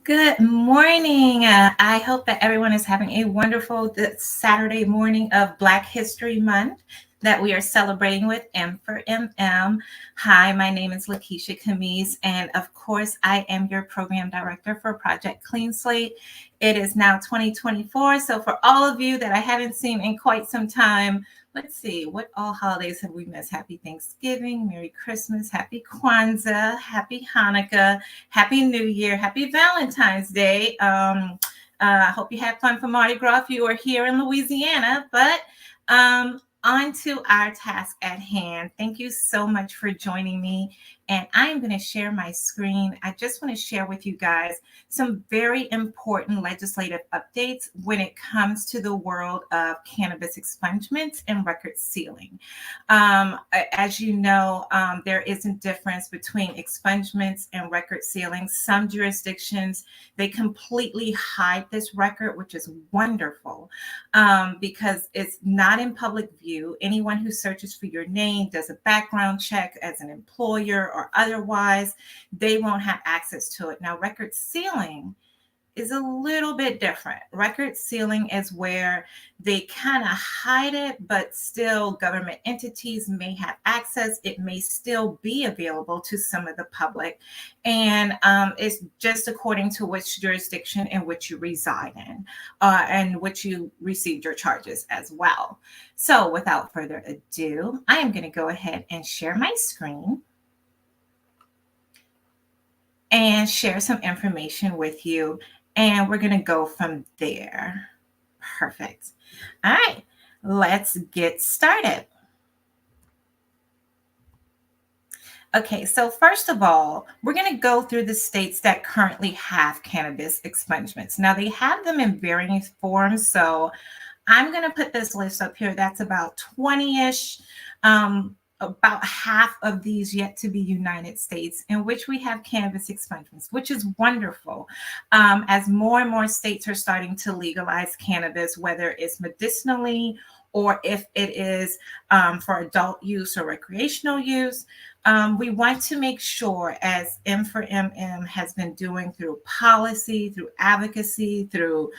Good morning. I hope that everyone is having a wonderful Saturday morning of Black History Month that we are celebrating with M for MM. Hi, my name is Lakeisha Camise, and of course, I am your program director for Project Clean Slate. It is now 2024, so for all of you that I haven't seen in quite some time, let's see, what all holidays have we missed? Happy Thanksgiving, Merry Christmas, Happy Kwanzaa, Happy Hanukkah. Happy New Year. Happy Valentine's Day. I hope you had fun for Mardi Gras if you are here in Louisiana. But on to our task at hand. Thank you so much for joining me. And I am going to share my screen. I just want to share with you guys some very important legislative updates when it comes to the world of cannabis expungements and record sealing. As you know, there is a difference between expungements and record sealing. Some jurisdictions, they completely hide this record, which is wonderful because it's not in public view. Anyone who searches for your name, does a background check as an employer or otherwise, they won't have access to it. Now, record sealing is a little bit different. Record sealing is where they kind of hide it, but still government entities may have access. It may still be available to some of the public. And it's just according to which jurisdiction in which you reside in and which you received your charges as well. So without further ado, I am going to go ahead and share my screen and share some information with you. And we're going to go from there. Perfect. All right, let's get started. Okay, so first of all, we're going to go through the states that currently have cannabis expungements. Now, they have them in varying forms. So I'm going to put this list up here. That's about 20-ish. About half of these yet to be United States in which we have cannabis expungements, which is wonderful. As more and more states are starting to legalize cannabis, whether it's medicinally or if it is for adult use or recreational use, we want to make sure, as M for MM has been doing through policy, through advocacy, through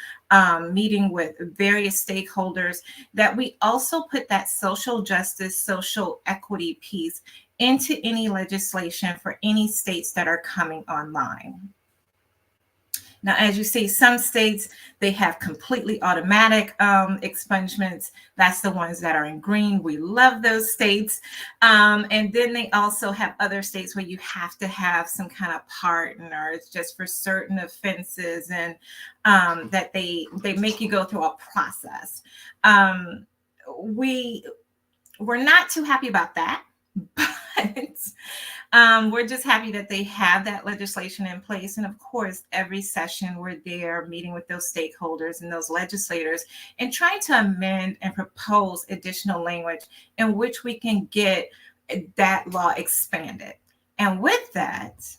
meeting with various stakeholders, that we also put that social justice, social equity piece into any legislation for any states that are coming online. Now, as you see, some states, they have completely automatic expungements. That's the ones that are in green. We love those states. And then they also have other states where you have to have some kind of partner. It's just for certain offenses and that they make you go through a process. We're not too happy about that, but we're just happy that they have that legislation in place. And of course, every session we're there meeting with those stakeholders and those legislators and trying to amend and propose additional language in which we can get that law expanded. And with that,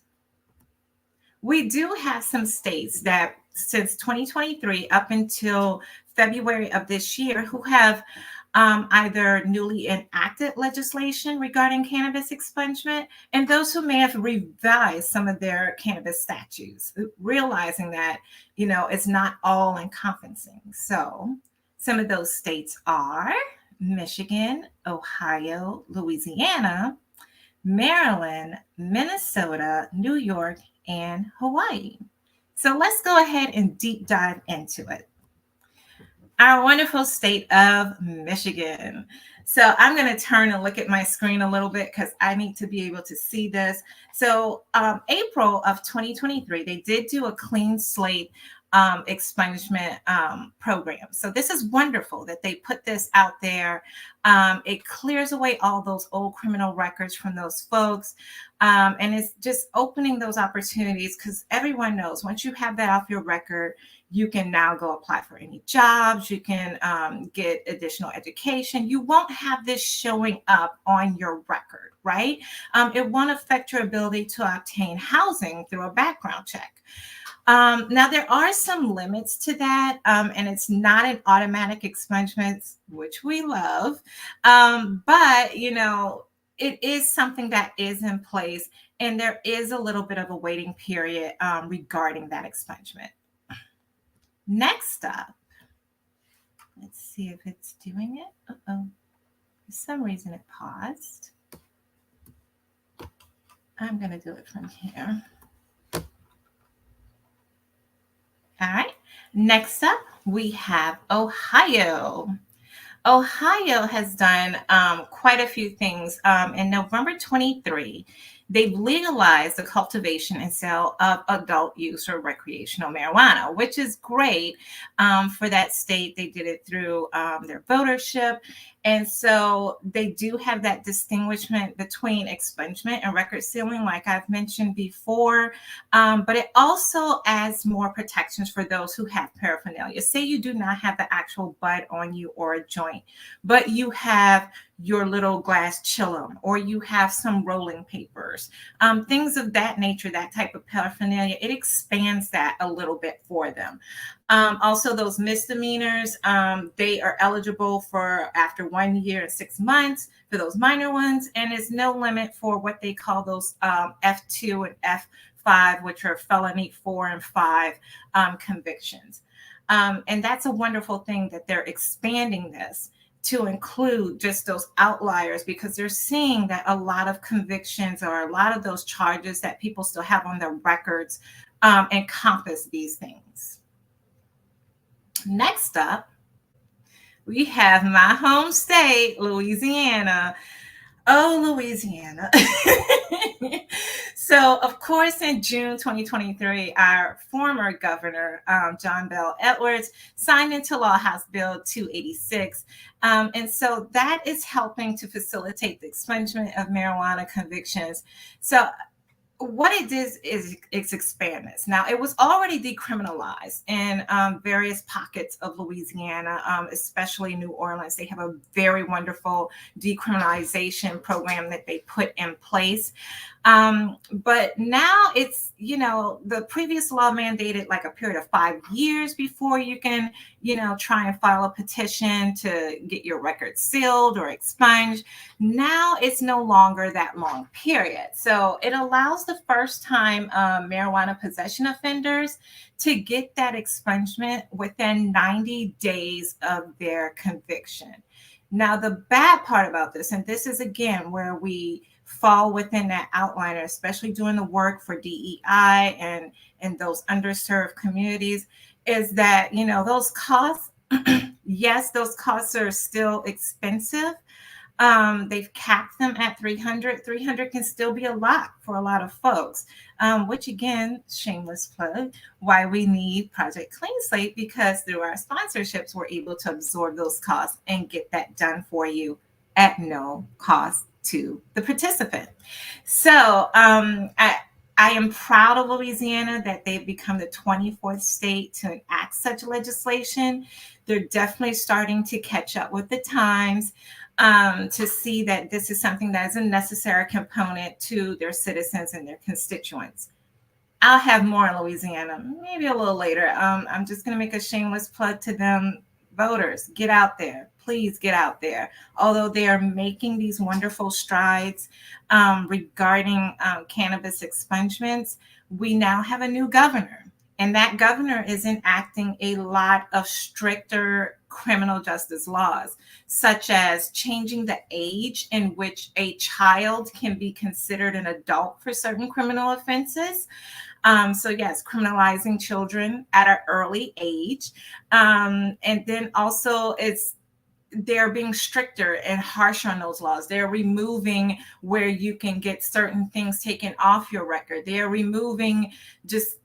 we do have some states that since 2023 up until February of this year who have either newly enacted legislation regarding cannabis expungement, and those who may have revised some of their cannabis statutes, realizing that, it's not all encompassing. So some of those states are Michigan, Ohio, Louisiana, Maryland, Minnesota, New York, and Hawaii. So let's go ahead and deep dive into it. Our wonderful state of Michigan. So I'm going to turn and look at my screen a little bit because I need to be able to see this. So April of 2023, they did do a clean slate expungement program. So this is wonderful that they put this out there. It clears away all those old criminal records from those folks. And it's just opening those opportunities because everyone knows once you have that off your record, you can now go apply for any jobs. You can get additional education. You won't have this showing up on your record, right? It won't affect your ability to obtain housing through a background check. Now, there are some limits to that, and it's not an automatic expungement, which we love. But, it is something that is in place, and there is a little bit of a waiting period regarding that expungement. Next up, let's see if it's doing it. Uh-oh. For some reason it paused. I'm going to do it from here. All right. Next up, we have Ohio. Ohio has done quite a few things. In November 23, they've legalized the cultivation and sale of adult use or recreational marijuana, which is great for that state. They did it through their votership. And so they do have that distinguishment between expungement and record sealing, like I've mentioned before. But it also adds more protections for those who have paraphernalia. Say you do not have the actual bud on you or a joint, but you have your little glass chillum, or you have some rolling papers, things of that nature, that type of paraphernalia. It expands that a little bit for them. Also, those misdemeanors, they are eligible for after 1 year and 6 months for those minor ones, and there's no limit for what they call those F2 and F5, which are felony 4 and 5 convictions. And that's a wonderful thing that they're expanding this to include just those outliers, because they're seeing that a lot of convictions or a lot of those charges that people still have on their records encompass these things. Next up, we have my home state, Louisiana. Oh, Louisiana. So, of course, in June 2023, our former governor, John Bel Edwards, signed into law House Bill 286. And so that is helping to facilitate the expungement of marijuana convictions. So what it is it's expand this. Now, it was already decriminalized in various pockets of Louisiana, especially New Orleans. They have a very wonderful decriminalization program that they put in place. But now it's, the previous law mandated like a period of 5 years before you can, try and file a petition to get your record sealed or expunged. Now it's no longer that long period. So it allows the first time marijuana possession offenders to get that expungement within 90 days of their conviction. Now, the bad part about this, and this is again where we fall within that outliner, especially doing the work for DEI and those underserved communities, is that, those costs, yes, those costs are still expensive. They've capped them at 300. 300 can still be a lot for a lot of folks, which again, shameless plug, why we need Project Clean Slate, because through our sponsorships, we're able to absorb those costs and get that done for you at no cost to the participant. So I am proud of Louisiana that they've become the 24th state to enact such legislation. They're definitely starting to catch up with the times. To see that this is something that is a necessary component to their citizens and their constituents. I'll have more in Louisiana, maybe a little later. I'm just going to make a shameless plug to them. Voters, get out there. Please get out there. Although they are making these wonderful strides regarding cannabis expungements, we now have a new governor. And that governor is enacting a lot of stricter criminal justice laws, such as changing the age in which a child can be considered an adult for certain criminal offenses. So yes, criminalizing children at an early age. And then also they're being stricter and harsher on those laws. They're removing where you can get certain things taken off your record. They're removing just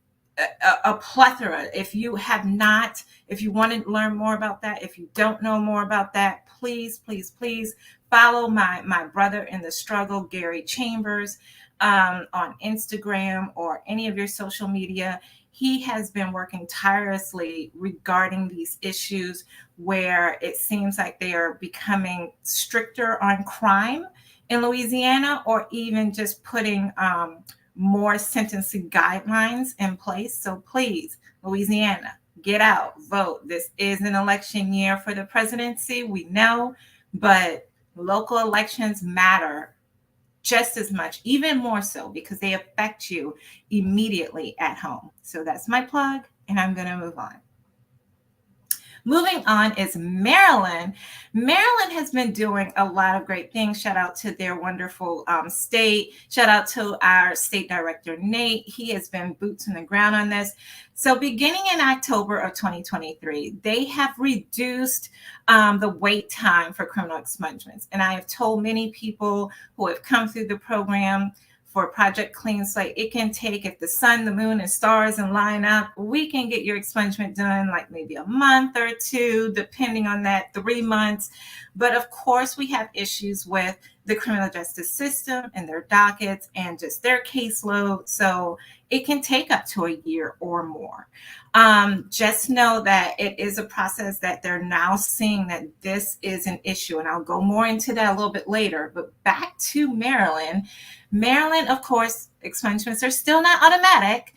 a plethora. If you want to learn more about that, if you don't know more about that, please follow my brother in the struggle, Gary Chambers, on Instagram or any of your social media. He has been working tirelessly regarding these issues where it seems like they are becoming stricter on crime in Louisiana, or even just putting more sentencing guidelines in place. So please, Louisiana, get out, vote. This is an election year for the presidency, we know, but local elections matter just as much, even more so, because they affect you immediately at home. So that's my plug, and I'm going to move on. Moving on is Maryland. Maryland has been doing a lot of great things. Shout out to their wonderful state. Shout out to our state director, Nate. He has been boots on the ground on this. So beginning in October of 2023, they have reduced the wait time for criminal expungements. And I have told many people who have come through the program for Project Clean Slate, it can take, if the sun, the moon, and stars and line up, we can get your expungement done like maybe a month or two, depending on that, 3 months. But of course, we have issues with the criminal justice system and their dockets and just their caseload. So it can take up to a year or more. Just know that it is a process that they're now seeing that this is an issue. And I'll go more into that a little bit later. But back to Maryland. Maryland, of course, expungements are still not automatic,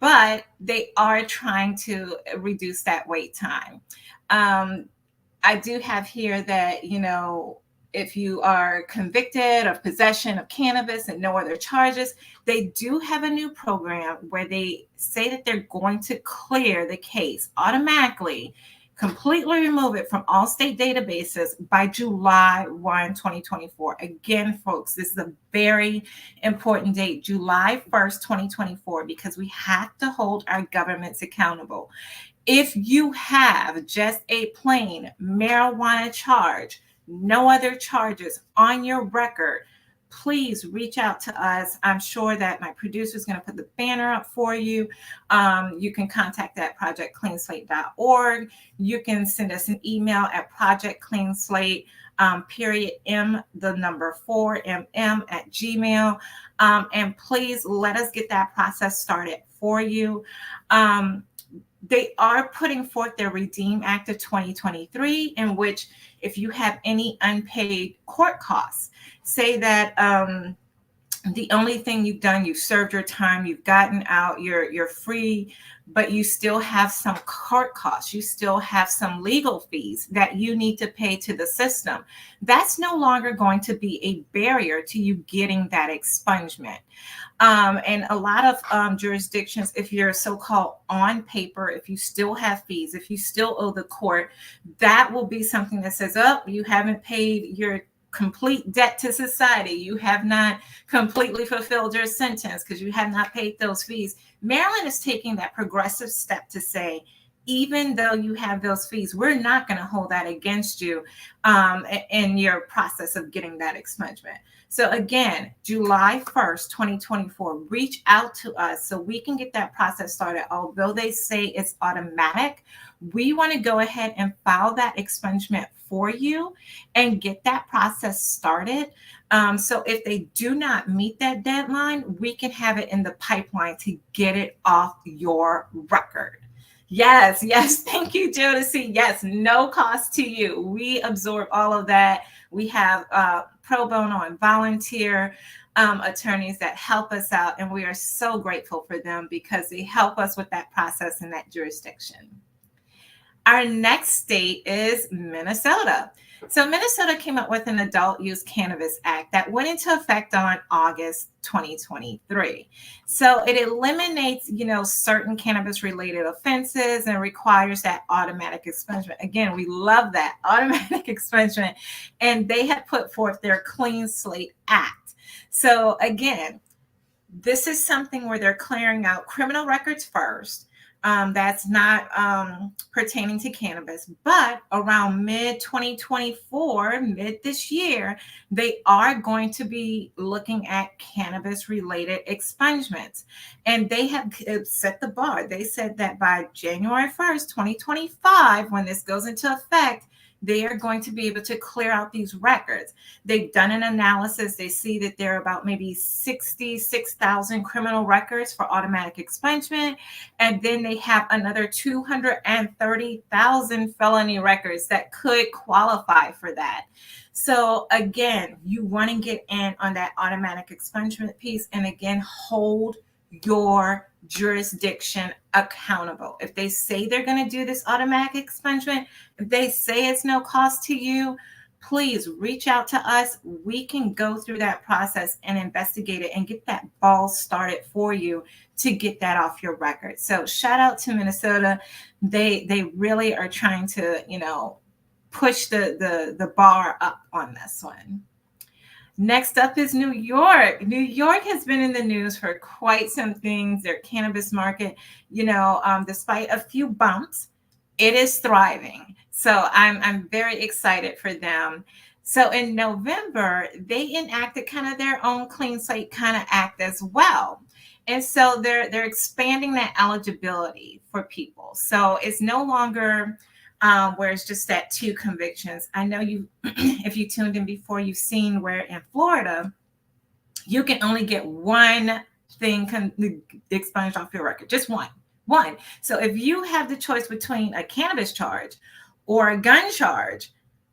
but they are trying to reduce that wait time. I do have here that, if you are convicted of possession of cannabis and no other charges, they do have a new program where they say that they're going to clear the case automatically, completely remove it from all state databases by July 1, 2024. Again, folks, this is a very important date, July 1st, 2024, because we have to hold our governments accountable. If you have just a plain marijuana charge, no other charges on your record, please reach out to us. I'm sure that my producer is going to put the banner up for you. You can contact at projectcleanslate.org. You can send us an email at projectcleanslate, M, the number 4, MM at Gmail. And please let us get that process started for you. They are putting forth their Redeem Act of 2023, in which if you have any unpaid court costs, say that the only thing you've done, you've served your time, you've gotten out, you're free, but you still have some court costs, you still have some legal fees that you need to pay to the system. That's no longer going to be a barrier to you getting that expungement. And a lot of jurisdictions, if you're so-called on paper, if you still have fees, if you still owe the court, that will be something that says, oh, you haven't paid your complete debt to society. You have not completely fulfilled your sentence because you have not paid those fees. Maryland is taking that progressive step to say, even though you have those fees, we're not going to hold that against you in your process of getting that expungement. So again, July 1st, 2024, reach out to us so we can get that process started. Although they say it's automatic, we want to go ahead and file that expungement for you and get that process started. So if they do not meet that deadline, we can have it in the pipeline to get it off your record. Yes. Thank you, Jodeci. Yes, no cost to you. We absorb all of that. We have pro bono and volunteer attorneys that help us out, and we are so grateful for them because they help us with that process in that jurisdiction. Our next state is Minnesota. So Minnesota came up with an Adult Use Cannabis Act that went into effect on August 2023. So it eliminates, certain cannabis-related offenses and requires that automatic expungement. Again, we love that automatic expungement, and they have put forth their Clean Slate Act. So again, this is something where they're clearing out criminal records first. That's not pertaining to cannabis, but around mid-2024, mid this year, they are going to be looking at cannabis-related expungements. And they have set the bar. They said that by January 1st, 2025, when this goes into effect, they are going to be able to clear out these records. They've done an analysis. They see that there are about maybe 66,000 criminal records for automatic expungement. And then they have another 230,000 felony records that could qualify for that. So again, you want to get in on that automatic expungement piece, and again, hold your jurisdiction accountable. If they say they're going to do this automatic expungement, if they say it's no cost to you, please reach out to us. We can go through that process and investigate it and get that ball started for you to get that off your record. So shout out to Minnesota. They really are trying to, push the bar up on this one. Next up is New York. New York has been in the news for quite some things. Their cannabis market, despite a few bumps, it is thriving. So I'm very excited for them. So in November, they enacted kind of their own clean slate kind of act as well. And so they're expanding that eligibility for people. So it's no longer where it's just that 2 convictions. I know you, if you tuned in before, you've seen where in Florida, you can only get one thing expunged off your record, just one. So if you have the choice between a cannabis charge or a gun charge,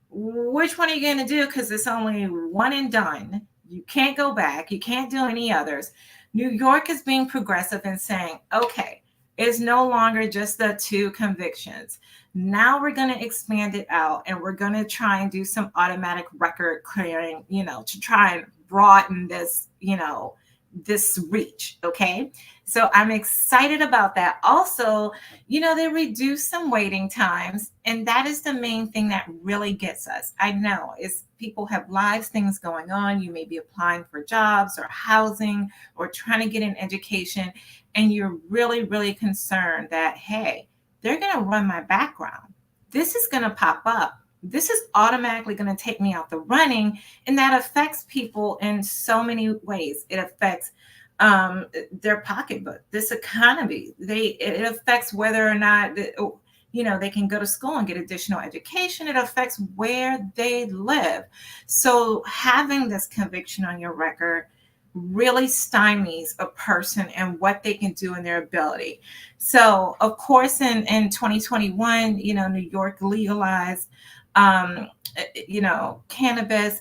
which one are you going to do? Because it's only one and done. You can't go back. You can't do any others. New York is being progressive and saying, okay, it's no longer just the 2 convictions. Now we're going to expand it out, and we're going to try and do some automatic record clearing, to try and broaden this, this reach. Okay. So I'm excited about that. Also, they reduce some waiting times, and that is the main thing that really gets us. I know is people have lives, things going on. You may be applying for jobs or housing or trying to get an education, and you're really, really concerned that, hey, they're going to run my background. This is going to pop up. This is automatically going to take me out the running. And that affects people in so many ways. It affects their pocketbook, this economy. It affects whether or not, they can go to school and get additional education. It affects where they live. So having this conviction on your record really stymies a person and what they can do in their ability. So, of course, in 2021, New York legalized, cannabis,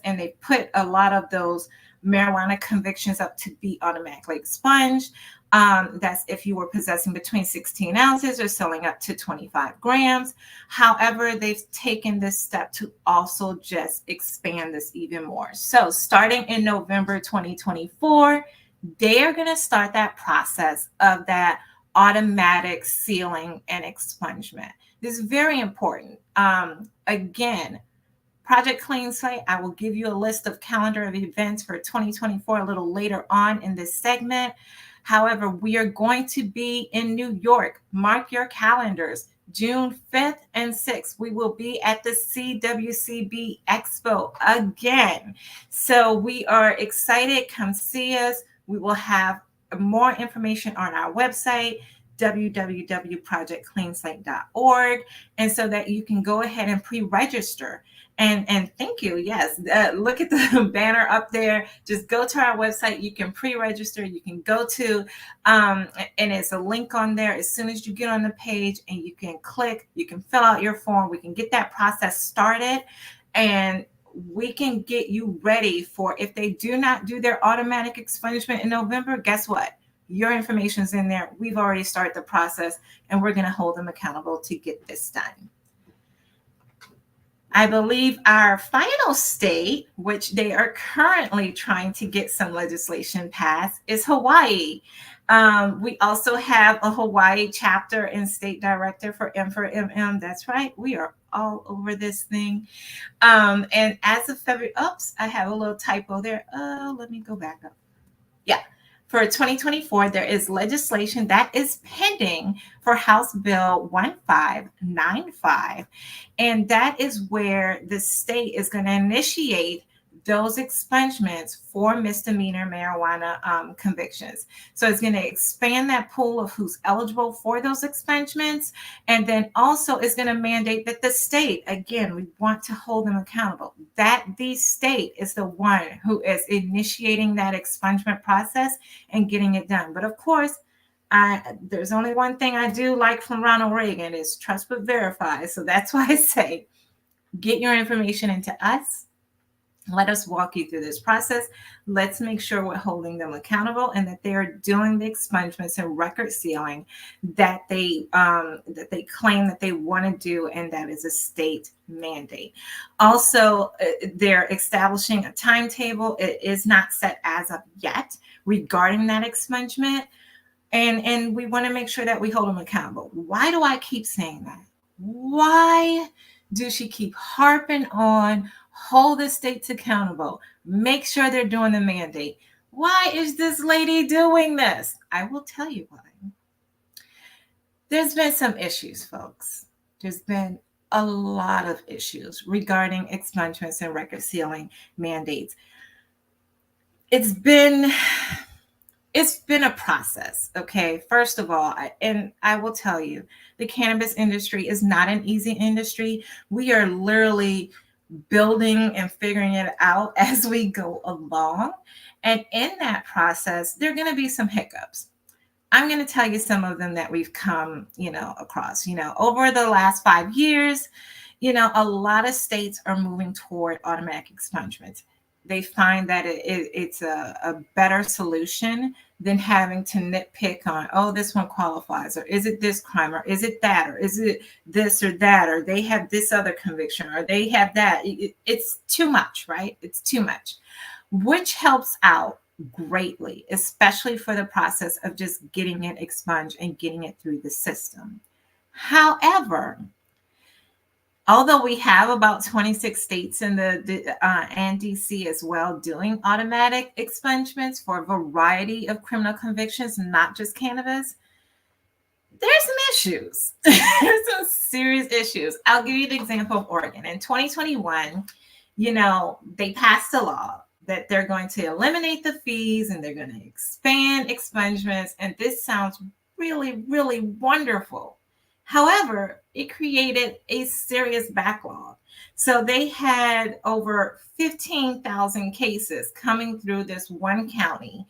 and they put a lot of those marijuana convictions up to be automatically expunged. That's if you were possessing between 16 ounces or selling up to 25 grams. However, they've taken this step to also just expand this even more. So starting in November 2024, they are going to start that process of that automatic sealing and expungement. This is very important. Again, Project Clean Slate, I will give you a list of calendar of events for 2024 a little later on in this segment. However, we are going to be in New York. Mark your calendars. June 5th and 6th, we will be at the CWCB Expo again. So we are excited. Come see us. We will have more information on our website, www.projectcleanslate.org, and so that you can go ahead and pre-register. And thank you. Yes. Look at the banner up there. Just go to our website. You can pre-register. You can go to, and it's a link on there as soon as you get on the page, and you can click, you can fill out your form. We can get that process started, and we can get you ready for, if they do not do their automatic expungement in November, guess what? Your information's in there. We've already started the process, and we're going to hold them accountable to get this done. I believe our final state, which they are currently trying to get some legislation passed, is Hawaii. We also have a Hawaii chapter and state director for M4MM. That's right. We are all over this thing. And as of February, oops, I have a little typo there. Let me go back up. Yeah. For 2024, there is legislation that is pending for House Bill 1595. And that is where the state is going to initiate those expungements for misdemeanor marijuana convictions. So it's going to expand that pool of who's eligible for those expungements. And then also is going to mandate that the state, again, we want to hold them accountable, that the state is the one who is initiating that expungement process and getting it done. But of course, there's only one thing I do like from Ronald Reagan is trust but verify. So that's why I say, get your information into us. Let us walk you through this process. Let's make sure we're holding them accountable and that they're doing the expungements and record sealing that they claim that they want to do, and that is a state mandate. Also, they're establishing a timetable. It is not set as of yet regarding that expungement, and we want to make sure that we hold them accountable. Why do I keep saying that? Why do she keep harping on hold the states accountable, make sure they're doing the mandate? Why is this lady doing this? I will tell you why. There's been some issues, folks. There's been a lot of issues regarding expungements and record sealing mandates. It's been a process. Okay, first of all, I will tell you, the cannabis industry is not an easy industry. We are literally building and figuring it out as we go along, and in that process there are going to be some hiccups. I'm going to tell you some of them that we've come across. Over the last 5 years, a lot of states are moving toward automatic expungements. They find that it's a better solution than having to nitpick on, oh, this one qualifies, or is it this crime, or is it that, or is it this or that, or they have this other conviction, or they have that. It's too much, right? It's too much, which helps out greatly, especially for the process of just getting it expunged and getting it through the system. However, although we have about 26 states in and DC as well doing automatic expungements for a variety of criminal convictions, not just cannabis, there's some issues. There's some serious issues. I'll give you the example of Oregon. In 2021, they passed a law that they're going to eliminate the fees and they're going to expand expungements. And this sounds really, really wonderful. However, it created a serious backlog. So they had over 15,000 cases coming through this one county,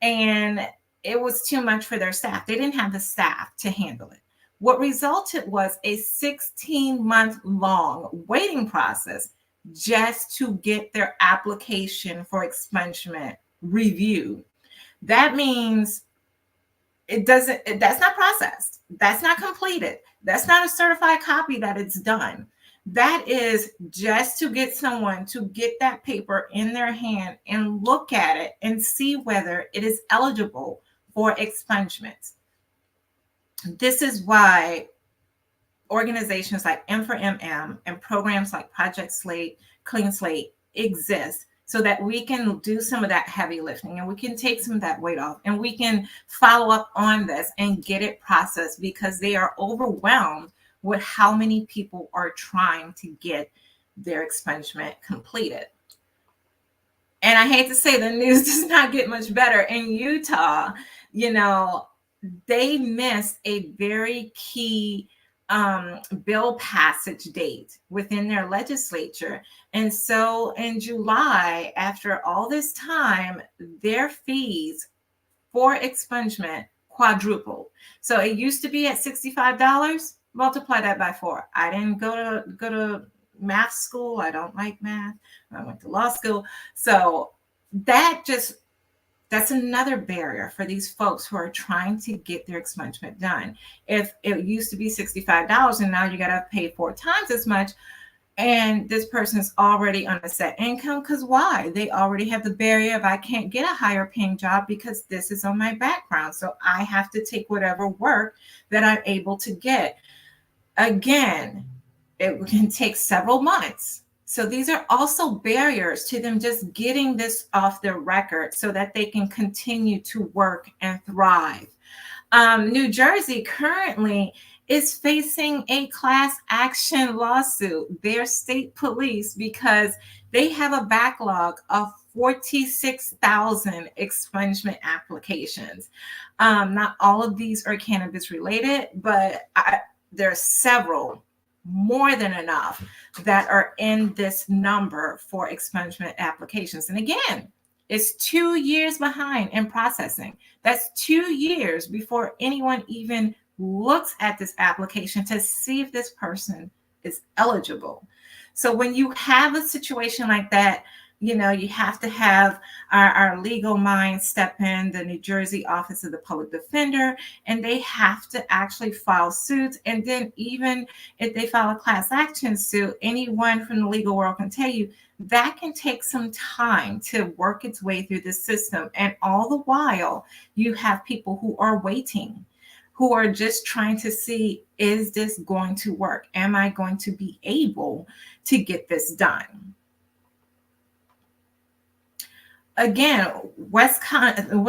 and it was too much for their staff. They didn't have the staff to handle it. What resulted was a 16-month-long waiting process just to get their application for expungement reviewed. That means that's not processed. That's not completed. That's not a certified copy that it's done. That is just to get someone to get that paper in their hand and look at it and see whether it is eligible for expungement. This is why organizations like M4MM and programs like Project Slate, Clean Slate exist, so that we can do some of that heavy lifting and we can take some of that weight off and we can follow up on this and get it processed, because they are overwhelmed with how many people are trying to get their expungement completed. And I hate to say, the news does not get much better. In Utah, they missed a very key bill passage date within their legislature. And so in July, after all this time, their fees for expungement quadrupled. So it used to be at $65. Multiply that by 4. I didn't go to math school. I don't like math. I went to law school. So that's another barrier for these folks who are trying to get their expungement done. If it used to be $65 and now you got to pay 4 times as much, and this person's already on a set income, because why? They already have the barrier of, I can't get a higher paying job because this is on my background. So I have to take whatever work that I'm able to get. Again, it can take several months. So these are also barriers to them just getting this off their record so that they can continue to work and thrive. New Jersey currently is facing a class action lawsuit, their state police, because they have a backlog of 46,000 expungement applications. Not all of these are cannabis related, but there are several, more than enough, that are in this number for expungement applications. And again, it's 2 years behind in processing. That's 2 years before anyone even looks at this application to see if this person is eligible. So when you have a situation like that, You have to have our legal mind step in, the New Jersey Office of the Public Defender, and they have to actually file suits. And then even if they file a class action suit, anyone from the legal world can tell you that can take some time to work its way through the system. And all the while, you have people who are waiting, who are just trying to see, is this going to work? Am I going to be able to get this done? Again, Wisconsin,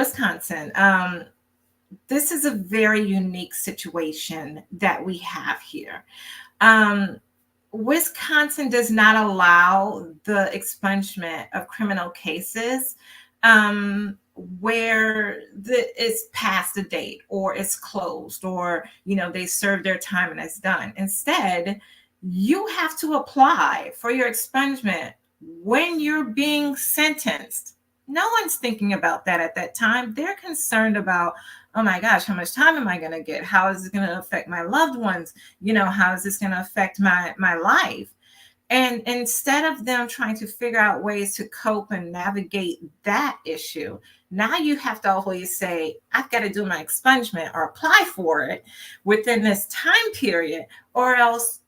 this is a very unique situation that we have here. Wisconsin does not allow the expungement of criminal cases where it's past the date or it's closed, or they served their time and it's done. Instead, you have to apply for your expungement when you're being sentenced. No one's thinking about that at that time. They're concerned about, oh my gosh, how much time am I going to get? How is it going to affect my loved ones? How is this going to affect my life? And instead of them trying to figure out ways to cope and navigate that issue, now you have to always say, I've got to do my expungement or apply for it within this time period, or else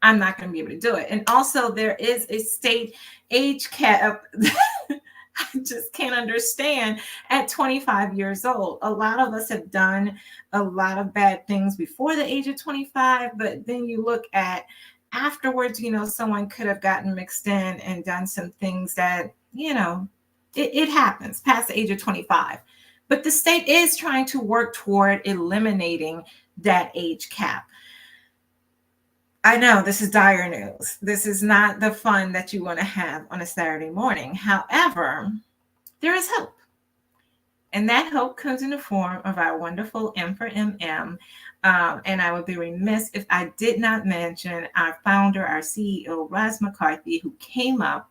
I'm not going to be able to do it. And also, there is a state age cap. I just can't understand at 25 years old. A lot of us have done a lot of bad things before the age of 25, but then you look at afterwards, someone could have gotten mixed in and done some things that, it happens past the age of 25. But the state is trying to work toward eliminating that age cap. I know this is dire news. This is not the fun that you want to have on a Saturday morning. However, there is hope. And that hope comes in the form of our wonderful M for MM. And I would be remiss if I did not mention our founder, our CEO, Roz McCarthy, who came up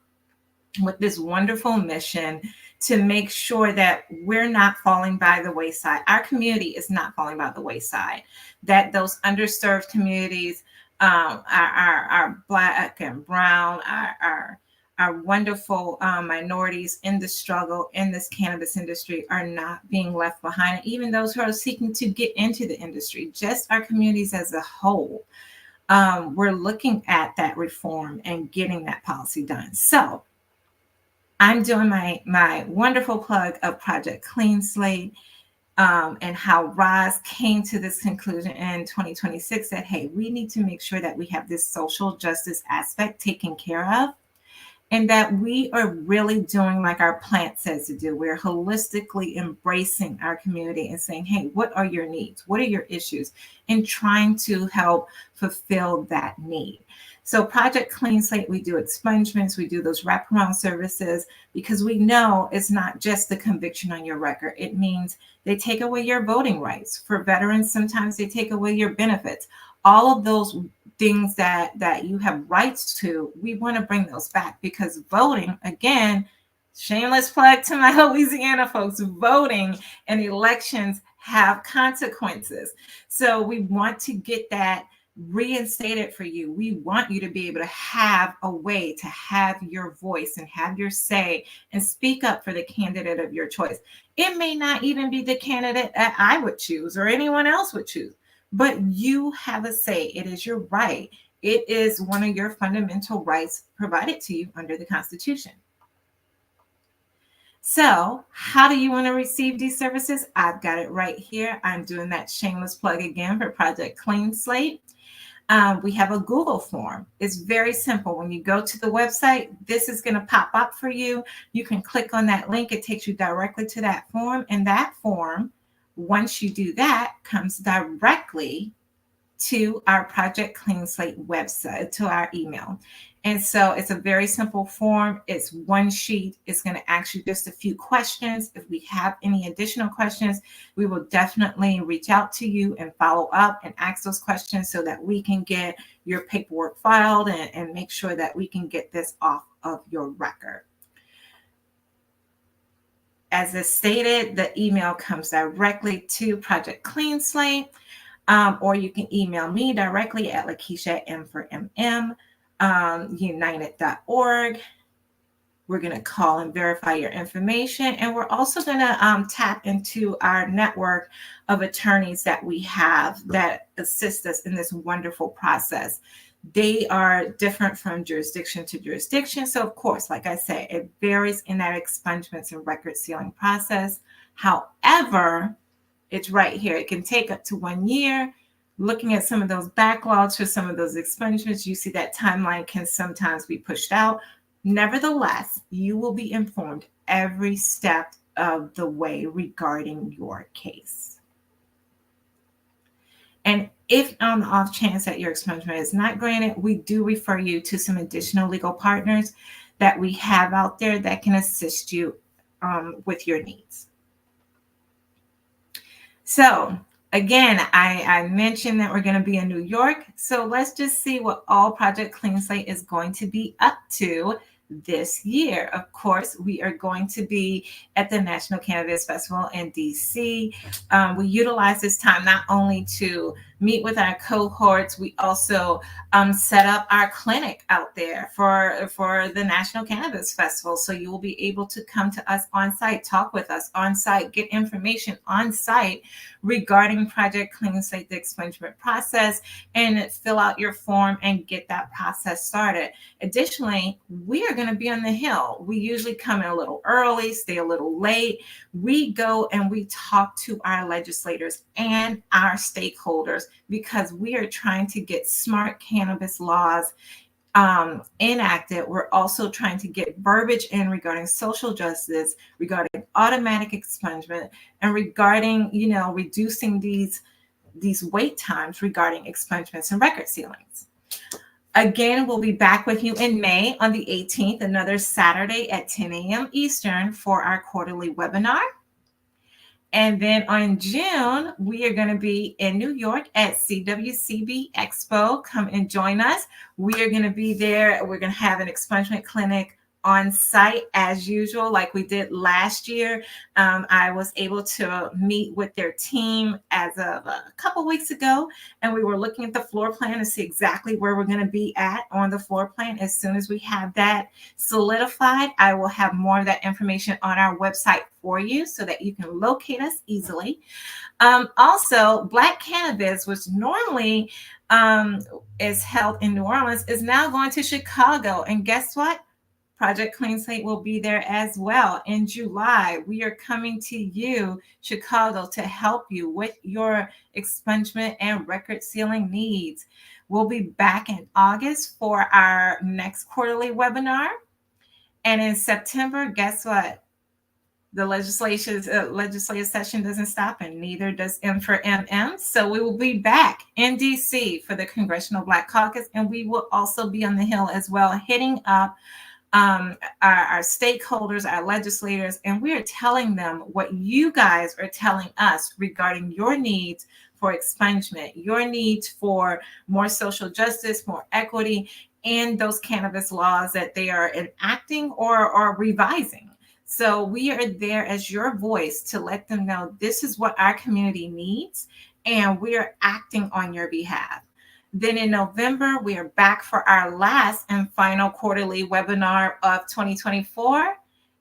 with this wonderful mission to make sure that we're not falling by the wayside. Our community is not falling by the wayside, that those underserved communities, our Black and Brown, our wonderful minorities in the struggle in this cannabis industry are not being left behind. Even those who are seeking to get into the industry, just our communities as a whole, we're looking at that reform and getting that policy done. So I'm doing my wonderful plug of Project Clean Slate. And how Roz came to this conclusion in 2026 that, hey, we need to make sure that we have this social justice aspect taken care of, and that we are really doing like our plant says to do. We're holistically embracing our community and saying, hey, what are your needs? What are your issues? And trying to help fulfill that need. So Project Clean Slate, we do expungements, we do those wraparound services, because we know it's not just the conviction on your record. It means they take away your voting rights. For veterans, sometimes they take away your benefits. All of those things that you have rights to, we want to bring those back, because voting, again, shameless plug to my Louisiana folks, voting and elections have consequences. So we want to get that reinstated for you. We want you to be able to have a way to have your voice and have your say and speak up for the candidate of your choice. It may not even be the candidate that I would choose or anyone else would choose, but you have a say. It is your right. It is one of your fundamental rights provided to you under the Constitution. So how do you want to receive these services? I've got it right here. I'm doing that shameless plug again for Project Clean Slate. We have a Google form. It's very simple. When you go to the website, this is going to pop up for you. You can click on that link. It takes you directly to that form. And that form, once you do that, comes directly to our Project Clean Slate website, to our email. And so it's a very simple form. It's one sheet. It's going to ask you just a few questions. If we have any additional questions, we will definitely reach out to you and follow up and ask those questions so that we can get your paperwork filed and make sure that we can get this off of your record. As is stated, the email comes directly to Project Clean Slate, or you can email me directly at Lakeisha M for MM. United.org. We're going to call and verify your information. And we're also going to tap into our network of attorneys that we have that assist us in this wonderful process. They are different from jurisdiction to jurisdiction. So, of course, like I say, it varies in that expungements and record sealing process. However, it's right here. It can take up to 1 year. Looking at some of those backlogs for some of those expungements, you see that timeline can sometimes be pushed out. Nevertheless, you will be informed every step of the way regarding your case. And if on the off chance that your expungement is not granted, we do refer you to some additional legal partners that we have out there that can assist you with your needs. So again, I mentioned that we're going to be in New York. So let's just see what all Project Clean Slate is going to be up to this year. Of course, we are going to be at the National Cannabis Festival in DC. We utilize this time not only to meet with our cohorts, we also set up our clinic out there for the National Cannabis Festival. So you will be able to come to us on site, talk with us on site, get information on site regarding Project Clean Slate, the expungement process, and fill out your form and get that process started. Additionally, we are going to be on the Hill. We usually come in a little early, stay a little late. We go and we talk to our legislators and our stakeholders because we are trying to get smart cannabis laws enacted. We're also trying to get verbiage in regarding social justice, regarding automatic expungement, and regarding, reducing these wait times regarding expungements and record sealings. Again, we'll be back with you in May on the 18th, another Saturday at 10 a.m. Eastern for our quarterly webinar. And then on June, we are going to be in New York at CWCB Expo. Come and join us. We are going to be there. We're going to have an expungement clinic on site as usual, like we did last year. I was able to meet with their team as of a couple weeks ago, and we were looking at the floor plan to see exactly where we're going to be at on the floor plan. As soon as we have that solidified, I will have more of that information on our website for you so that you can locate us easily. Also, Black Cannabis, which normally is held in New Orleans, is now going to Chicago. And guess what? Project Clean Slate will be there as well in July. We are coming to you, Chicago, to help you with your expungement and record sealing needs. We'll be back in August for our next quarterly webinar. And in September, guess what? The legislative session doesn't stop, and neither does M for MM. So we will be back in DC for the Congressional Black Caucus, and we will also be on the Hill as well, hitting up our stakeholders, our legislators, and we are telling them what you guys are telling us regarding your needs for expungement, your needs for more social justice, more equity, and those cannabis laws that they are enacting or revising. So we are there as your voice to let them know this is what our community needs, and we are acting on your behalf. Then in November, we are back for our last and final quarterly webinar of 2024.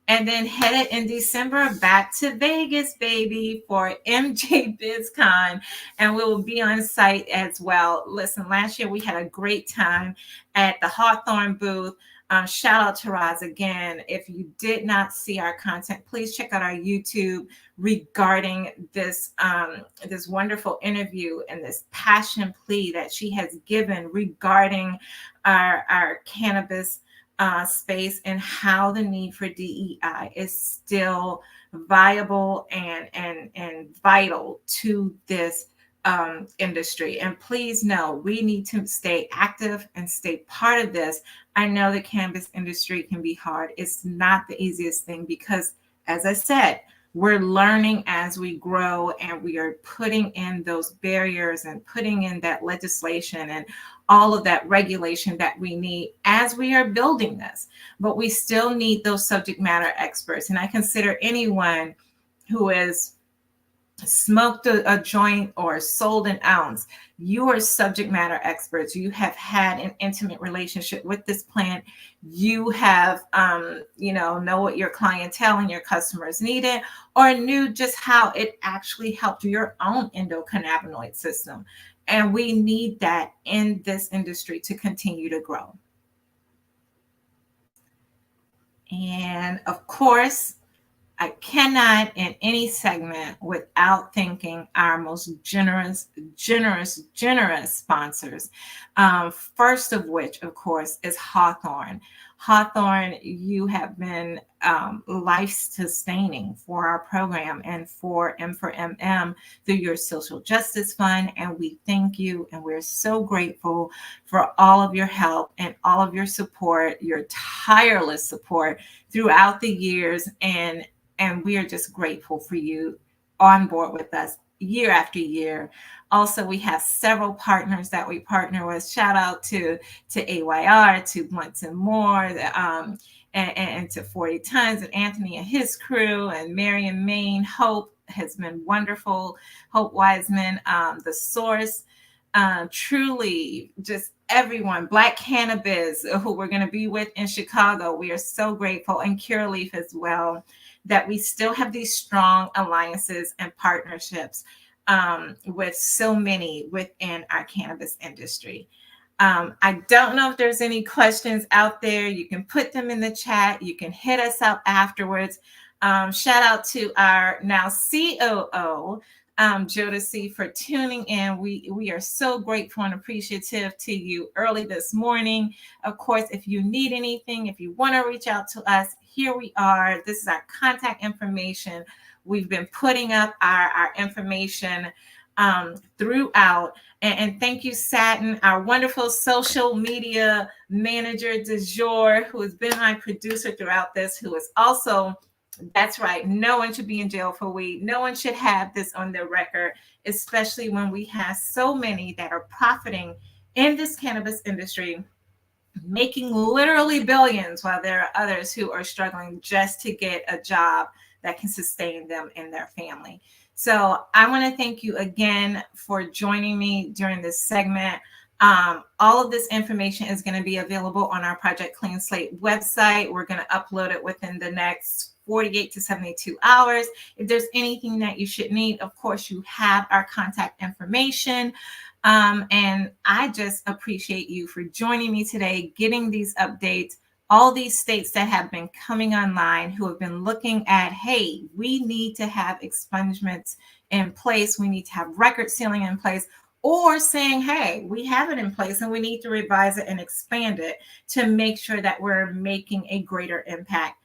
And then headed in December back to Vegas, baby, for MJ BizCon. And we will be on site as well. Listen, last year we had a great time at the Hawthorne booth. Shout out to Roz again. If you did not see our content, please check out our YouTube regarding this this wonderful interview and this passion plea that she has given regarding our cannabis space and how the need for DEI is still viable and vital to this industry. And please know, we need to stay active and stay part of this. I know the cannabis industry can be hard. It's not the easiest thing because, as I said, we're learning as we grow, and we are putting in those barriers and putting in that legislation and all of that regulation that we need as we are building this. But we still need those subject matter experts. And I consider anyone who is smoked a joint or sold an ounce, you are subject matter experts. You have had an intimate relationship with this plant. You have, know what your clientele and your customers needed, or knew just how it actually helped your own endocannabinoid system. And we need that in this industry to continue to grow. And of course, I cannot in any segment without thanking our most generous sponsors. First of which, of course, is Hawthorne. Hawthorne, you have been life sustaining for our program and for M4MM through your social justice fund. And we thank you. And we're so grateful for all of your help and all of your support, your tireless support throughout the years. And we are just grateful for you on board with us year after year. Also, we have several partners that we partner with. Shout out to AYR, to Blunts and More, and to 40 Tons, and Anthony and his crew, and Marion Main. Hope has been wonderful. Hope Wiseman, The Source, truly just everyone, Black Cannabis, who we're going to be with in Chicago. We are so grateful, and Curaleaf as well, that we still have these strong alliances and partnerships with so many within our cannabis industry. I don't know if there's any questions out there. You can put them in the chat. You can hit us up afterwards. Shout out to our now COO, Jodeci, for tuning in. We are so grateful and appreciative to you early this morning. Of course, if you need anything, if you want to reach out to us, here we are. This is our contact information. We've been putting up our information throughout. And thank you, Satin, our wonderful social media manager du jour, who has been my producer throughout this, who is also, that's right, no one should be in jail for weed. No one should have this on their record, especially when we have so many that are profiting in this cannabis industry, making literally billions, while there are others who are struggling just to get a job that can sustain them and their family. So I want to thank you again for joining me during this segment. All of this information is going to be available on our Project Clean Slate website. We're going to upload it within the next 48 to 72 hours. If there's anything that you should need, of course, you have our contact information. And I just appreciate you for joining me today, getting these updates. All these states that have been coming online, who have been looking at, hey, we need to have expungements in place. We need to have record sealing in place, or saying, hey, we have it in place and we need to revise it and expand it to make sure that we're making a greater impact.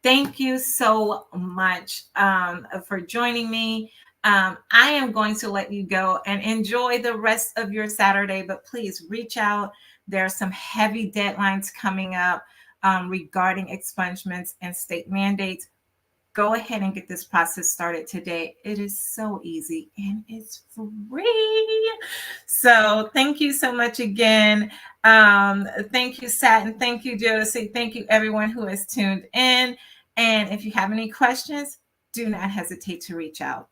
Thank you so much for joining me. I am going to let you go and enjoy the rest of your Saturday, but please reach out. There are some heavy deadlines coming up regarding expungements and state mandates. Go ahead and get this process started today. It is so easy and it's free. So thank you so much again. Thank you, Satin. Thank you, Jodeci. Thank you, everyone who has tuned in. And if you have any questions, do not hesitate to reach out.